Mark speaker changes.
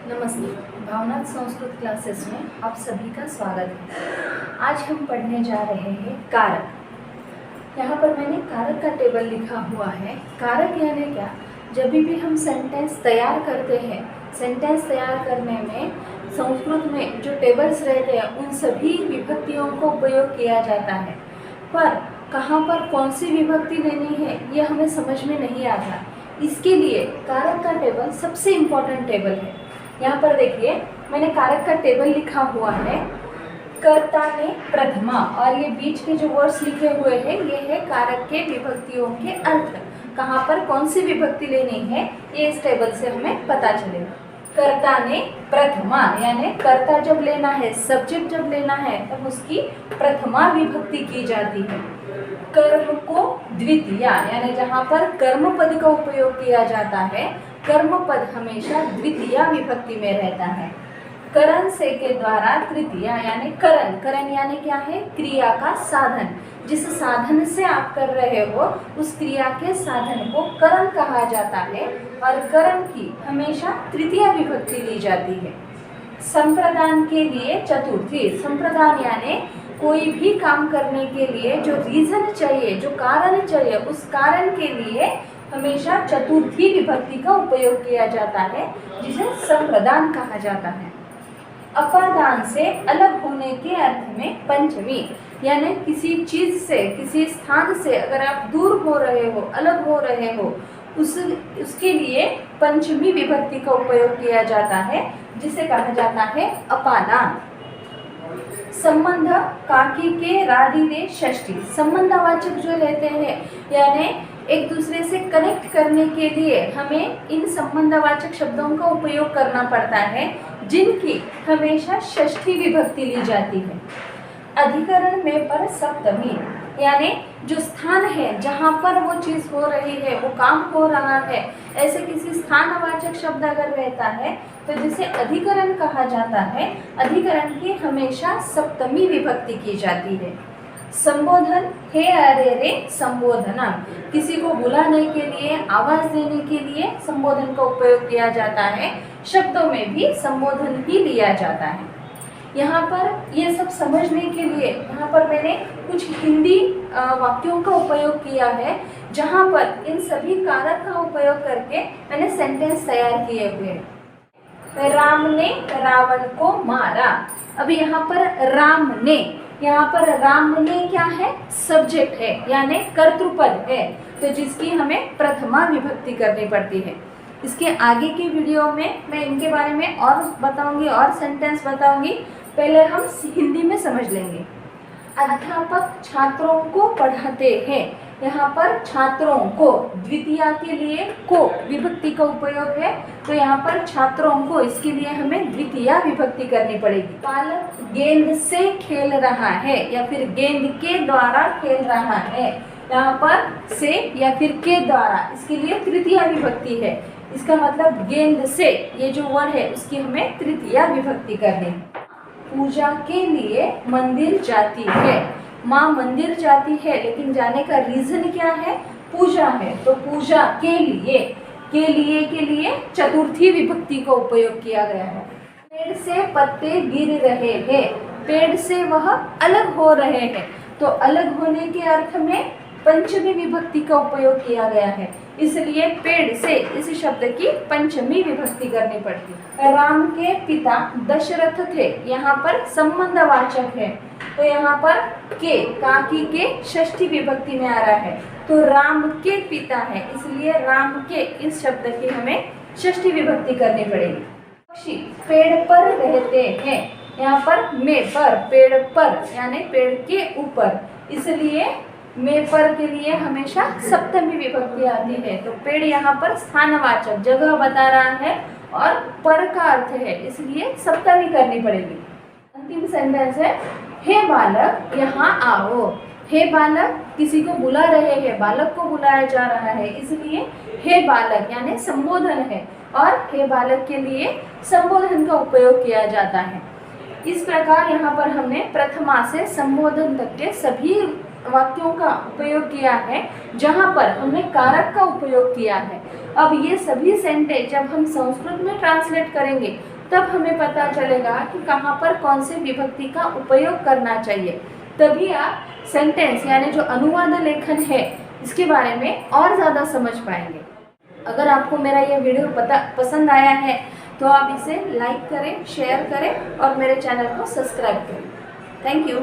Speaker 1: नमस्ते। भावनाथ संस्कृत क्लासेस में आप सभी का स्वागत है। आज हम पढ़ने जा रहे हैं कारक। यहाँ पर मैंने कारक का टेबल लिखा हुआ है। कारक यानी क्या? जब भी हम सेंटेंस तैयार करते हैं, सेंटेंस तैयार करने में संस्कृत में जो टेबल्स रहते हैं उन सभी विभक्तियों को उपयोग किया जाता है, पर कहाँ पर कौन सी विभक्ति लेनी है ये हमें समझ में नहीं आता। इसके लिए कारक का टेबल सबसे इम्पोर्टेंट टेबल है। यहाँ पर देखिए, मैंने कारक का टेबल लिखा हुआ है। कर्ता ने प्रथमा, और ये बीच के जो वर्ड्स लिखे हुए हैं ये है कारक के विभक्तियों के अर्थ। कहाँ पर कौन सी विभक्ति लेनी है ये इस टेबल से हमें पता चलेगा। कर्ता ने प्रथमा यानी कर्ता जब लेना है, सब्जेक्ट जब लेना है तब उसकी प्रथमा विभक्ति की जाती है। कर्म को द्वितीया यानी जहाँ पर कर्म पद का उपयोग किया जाता है, कर्म पद हमेशा द्वितीया विभक्ति में रहता है। करण से के द्वारा तृतीया यानी करण। करण यानी क्या है? क्रिया का साधन। जिस साधन से आप कर रहे हो उस क्रिया के साधन को करण कहा जाता है, और करण की हमेशा तृतीया विभक्ति ली जाती है। संप्रदान के लिए चतुर्थी। संप्रदान यानी कोई भी काम करने के लिए जो रीजन चाहिए, जो कारण चाहिए, उस कारण के लिए हमेशा चतुर्थी विभक्ति का उपयोग किया जाता है, जिसे संप्रदान कहा जाता है। अपादान से अलग होने के अर्थ में पंचमी यानी किसी चीज से, किसी स्थान से अगर आप दूर हो रहे हो, अलग हो रहे हो, उसके लिए पंचमी विभक्ति का उपयोग किया जाता है, जिसे कहा जाता है अपादान। संबंध काकी के राधि रे षष्ठी। संबंधवाचक जो रहते हैं यानी एक दूसरे से कनेक्ट करने के लिए हमें इन संबंधवाचक शब्दों का उपयोग करना पड़ता है, जिनकी हमेशा षष्ठी विभक्ति ली जाती है। अधिकरण में पर सप्तमी यानी जो स्थान है जहाँ पर वो चीज़ हो रही है, वो काम हो रहा है, ऐसे किसी स्थानवाचक शब्द अगर रहता है तो जिसे अधिकरण कहा जाता है, अधिकरण की हमेशा सप्तमी विभक्ति की जाती है। संबोधन हे अरे रे संबोधना, किसी को बुलाने के लिए, आवाज देने के लिए संबोधन का उपयोग किया जाता है। शब्दों में भी संबोधन ही लिया जाता है। यहाँ पर ये सब समझने के लिए यहाँ पर मैंने कुछ हिंदी वाक्यों का उपयोग किया है, जहाँ पर इन सभी कारक का उपयोग करके मैंने सेंटेंस तैयार किए हुए हैं। राम ने रावण को मारा। अभी यहाँ पर राम ने, यहाँ पर राम ने क्या है? सब्जेक्ट है यानी कर्तृपद है, तो जिसकी हमें प्रथमा विभक्ति करनी पड़ती है। इसके आगे की वीडियो में मैं इनके बारे में और बताऊंगी और सेंटेंस बताऊंगी। पहले हम हिंदी में समझ लेंगे। अध्यापक छात्रों को पढ़ाते हैं। यहाँ पर छात्रों को द्वितीया के लिए को विभक्ति का उपयोग है, तो यहाँ पर छात्रों को, इसके लिए हमें द्वितीया विभक्ति करनी पड़ेगी। बालक गेंद से खेल रहा है या फिर गेंद के द्वारा खेल रहा है। यहाँ पर से या फिर के द्वारा, इसके लिए तृतीया विभक्ति है। इसका मतलब गेंद से, ये जो वर्ड है उसकी हमें तृतीया विभक्ति करनी है। पूजा के लिए मंदिर जाती है। माँ मंदिर जाती है, लेकिन जाने का रीजन क्या है? पूजा है, तो पूजा के लिए चतुर्थी विभक्ति का उपयोग किया गया है। पेड़ से पत्ते गिर रहे हैं। पेड़ से वह अलग हो रहे हैं, तो अलग होने के अर्थ में पंचमी विभक्ति का उपयोग किया गया है, इसलिए पेड़ से इस शब्द की पंचमी विभक्ति करनी पड़ती है। राम के पिता दशरथ थे। यहाँ पर संबंधवाचक है, तो यहाँ पर के काकी के षष्ठी विभक्ति में आ रहा है, तो राम के पिता है, इसलिए राम के इस शब्द की हमें षष्ठी विभक्ति करनी पड़ेगी। पक्षी पेड़ पर रहते हैं। यहाँ पर में पर, पेड़ पर यानी पेड़ के ऊपर, इसलिए में पर के लिए हमेशा सप्तमी विभक्ति आती है, तो पेड़ यहाँ पर स्थानवाचक जगह बता रहा है और पर का अर्थ है, इसलिए सप्तमी करनी पड़ेगी। अंतिम सेंटेंस है, हे बालक यहाँ आओ। हे बालक किसी को बुला रहे हैं, बालक को बुलाया जा रहा है, इसलिए हे बालक यानी संबोधन है, और हे बालक के लिए संबोधन का उपयोग किया जाता है। इस प्रकार यहाँ पर हमने प्रथमा से संबोधन तक के सभी वाक्यों का उपयोग किया है, जहाँ पर हमने कारक का उपयोग किया है। अब ये सभी सेंटेंस जब हम संस्कृत में ट्रांसलेट करेंगे तब हमें पता चलेगा कि कहाँ पर कौन से विभक्ति का उपयोग करना चाहिए। तभी आप सेंटेंस यानी जो अनुवाद लेखन है इसके बारे में और ज़्यादा समझ पाएंगे। अगर आपको मेरा ये वीडियो पसंद आया है तो आप इसे लाइक करें, शेयर करें और मेरे चैनल को सब्सक्राइब करें। Thank you.